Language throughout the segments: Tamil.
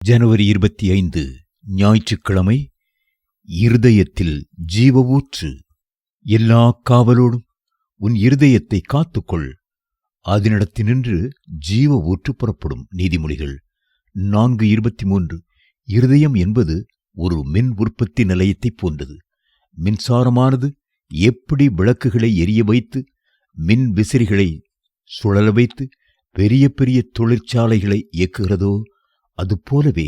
ஜனவரி 25 ஞாயிற்றுக்கிழமை. இருதயத்தில் ஜீவ ஊற்று. எல்லா காவலோடும் உன் இருதயத்தை காத்துக்கொள், அதனிடத்தினின்று ஜீவ ஊற்று புறப்படும். நீதிமொழிகள் 4:23. இருதயம் என்பது ஒரு மின் உற்பத்தி நிலையத்தைப் போன்றது. மின்சாரமானது எப்படி விளக்குகளை எரிய வைத்து மின் விசிறிகளை சுழல வைத்து பெரிய பெரிய தொழிற்சாலைகளை இயக்குகிறதோ அதுபோலவே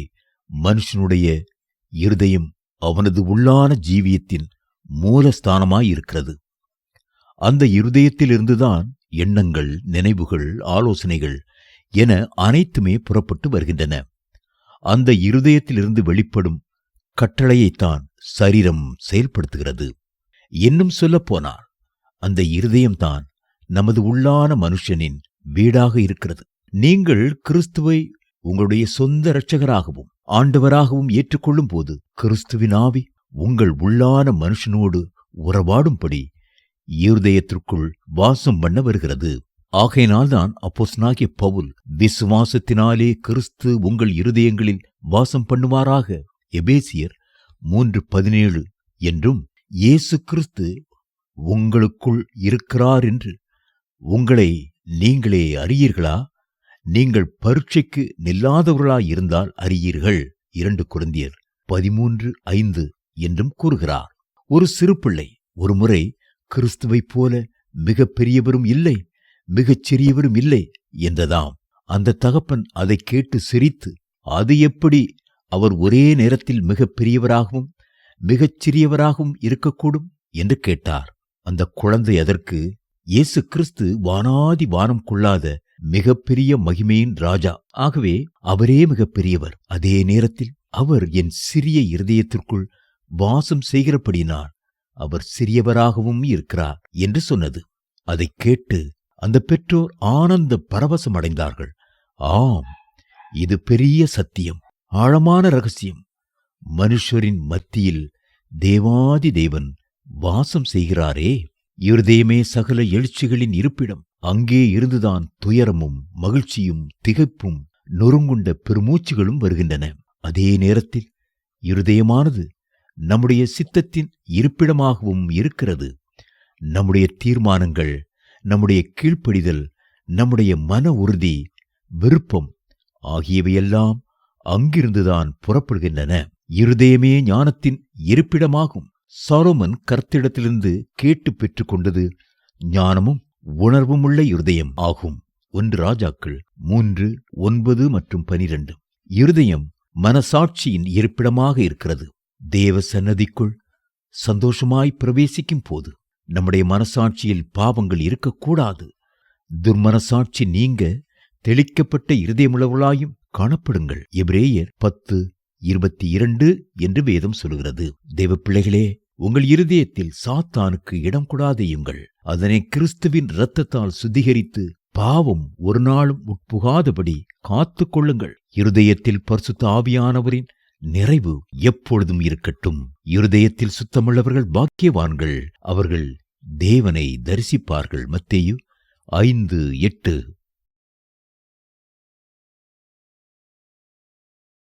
மனுஷனுடைய இருதயம் அவனது உள்ளான ஜீவியத்தின் மூலஸ்தானமாயிருக்கிறது. அந்த இருதயத்திலிருந்துதான் எண்ணங்கள், நினைவுகள், ஆலோசனைகள் என அனைத்துமே புறப்பட்டு வருகின்றன. அந்த இருதயத்திலிருந்து வெளிப்படும் கட்டளையைத்தான் சரீரம் செயல்படுத்துகிறது. இன்னும் சொல்லப்போனால் அந்த இருதயம்தான் நமது உள்ளான மனுஷனின் வீடாக இருக்கிறது. நீங்கள் கிறிஸ்துவை உங்களுடைய சொந்த இரட்சகராகவும் ஆண்டவராகவும் ஏற்றுக்கொள்ளும் போது கிறிஸ்துவின் ஆவி உங்கள் உள்ளான மனுஷனோடு உறவாடும்படி இருதயத்திற்குள் வாசம் பண்ண வருகிறது. ஆகையினால்தான் அப்போஸ்தலனாகிய பவுல், விசுவாசத்தினாலே கிறிஸ்து உங்கள் இருதயங்களில் வாசம் பண்ணுவாராக, எபேசியர் 3:17 என்றும், இயேசு கிறிஸ்து உங்களுக்குள் இருக்கிறார் என்று உங்களை நீங்களே அறியீர்களா? நீங்கள் பரீட்சைக்கு நில்லாதவர்களாயிருந்தால் அறியீர்கள், 2 கொரிந்தியர் 13:5 என்றும் கூறுகிறார். ஒரு சிறு பிள்ளை ஒரு முறை கிறிஸ்துவைப் போல மிக பெரியவரும் இல்லை, மிகச் சிறியவரும் இல்லை என்றதாம். அந்த தகப்பன் அதை கேட்டு சிரித்து, அது எப்படி அவர் ஒரே நேரத்தில் மிகப் பெரியவராகவும் மிகச் சிறியவராகவும் இருக்கக்கூடும் என்று கேட்டார். அந்த குழந்தை அதற்கு, இயேசு கிறிஸ்து வானாதி வானம் கொள்ளாத மிகப்பெரிய மகிமையின் ராஜா, ஆகவே அவரே மிகப் பெரியவர். அதே நேரத்தில் அவர் என் சிறிய இருதயத்திற்குள் வாசம் செய்கிறபடியினால் அவர் சிறியவராகவும் இருக்கிறார் என்று சொன்னது. அதைக் கேட்டு அந்த பெற்றோர் ஆனந்த பரவசம் அடைந்தார்கள். ஆம், இது பெரிய சத்தியம், ஆழமான ரகசியம். மனுஷரின் மத்தியில் தேவாதி தேவன் வாசம் செய்கிறாரே. இருதயமே சகல எழுச்சிகளின் இருப்பிடம். அங்கே இருந்துதான் துயரமும் மகிழ்ச்சியும் திகைப்பும் நொறுங்குண்ட பெருமூச்சுகளும் வருகின்றன. அதே நேரத்தில் இருதயமானது நம்முடைய சித்தத்தின் இருப்பிடமாகவும் இருக்கிறது. நம்முடைய தீர்மானங்கள், நம்முடைய கீழ்ப்படிதல், நம்முடைய மன உறுதி, விருப்பம் ஆகியவையெல்லாம் அங்கிருந்துதான் புறப்படுகின்றன. இருதயமே ஞானத்தின் இருப்பிடமாகும். சாலோமன் கர்த்தரிடத்திலிருந்து கேட்டு பெற்றுக்கொண்டது ஞானமும் உணர்வும் உள்ள இருதயம் ஆகும். 1 ராஜாக்கள் 3:9 மற்றும் 12. இருதயம் மனசாட்சியின் இருப்பிடமாக இருக்கிறது. தேவ சன்னதிக்குள் சந்தோஷமாய் பிரவேசிக்கும் போது நம்முடைய மனசாட்சியில் பாவங்கள் இருக்கக்கூடாது. துர்மனசாட்சி நீங்க தெளிக்கப்பட்ட இருதயமுள்ளவர்களாயும் காணப்படுங்கள். எபிரேயர் 10:22 என்று வேதம் சொல்கிறது. தேவ பிள்ளைகளே, உங்கள் இருதயத்தில் சாத்தானுக்கு இடம் கொடாதேயுங்கள். அதனை கிறிஸ்துவின் இரத்தத்தால் சுத்திகரித்து பாவம் ஒரு நாளும் உட்புகாதபடி காத்துக் கொள்ளுங்கள். இருதயத்தில் பரிசுத்த ஆவியானவரின் நிறைவு எப்பொழுதும் இருக்கட்டும். இருதயத்தில் சுத்தமுள்ளவர்கள் பாக்கியவான்கள், அவர்கள் தேவனை தரிசிப்பார்கள். மத்தேயு 5:8.